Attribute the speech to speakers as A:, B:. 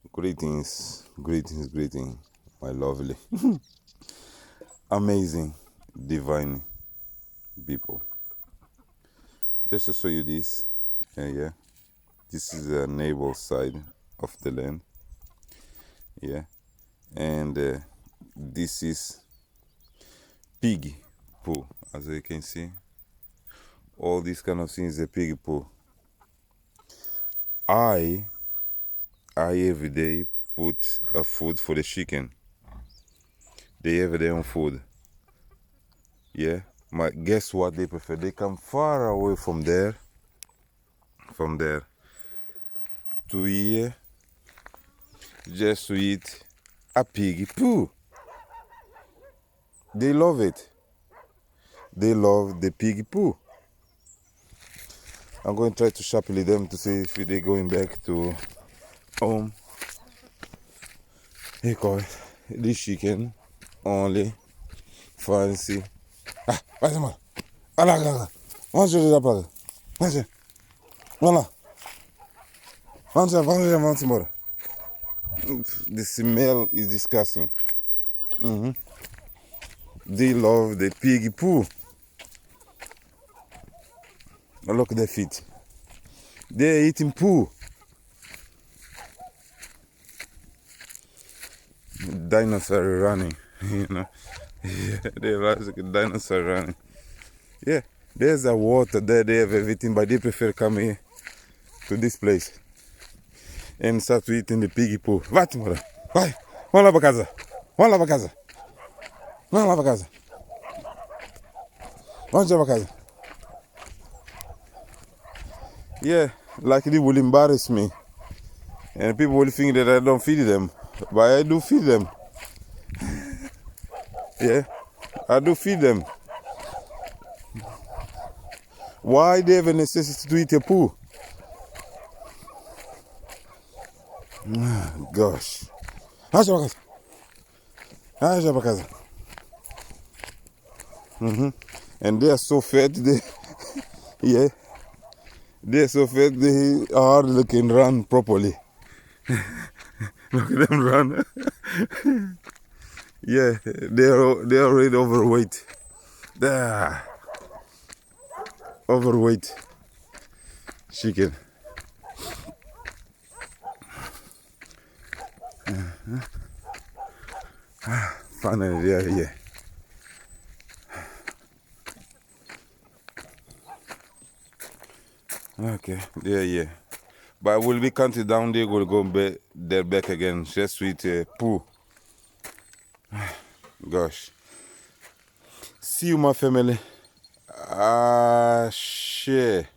A: Greetings, my lovely, amazing, divine people. Just to show you this, yeah, this is the neighbor side of the land, yeah, and this is pig poo, as you can see. All these kind of things, the pig poo. I every day put a food for the chicken. They have their own food. Yeah, but guess what they prefer? They come far away from there to here just to eat a piggy poo. They love it. They love the piggy poo. I'm going to try to sharply them to see if they're going back to home. They call it this chicken only fancy. Ah, vai embora. Olha lá, vamos ajudar para lá. Vamos lá. Vamos embora. The smell is disgusting. They love the piggy poo. Look at their feet. They're eating poo. Dinosaur running, you know. Yeah, they like a dinosaur running. Yeah, there's a water there, they have everything, but they prefer come here to this place and start to eating the piggy poo. Vai, Timora. Vai. Vamos lá pra casa. Vamos lá pra casa. Vamos lá pra casa. Vamos lá pra casa. Yeah, like they will embarrass me. And people will think that I don't feed them. But I do feed them. Yeah, I do feed them. Why they have a necessity to eat a poo? Gosh. Acha pra casa. And they are so fat, yeah. They're so fat, they hardly can run properly. Look at them run. Yeah, they're already overweight. Ah, overweight chicken. Finally, they are here. Okay, they are here. But we'll be counting down there, we'll go back again, just with poo. Gosh. See you, my family. Share.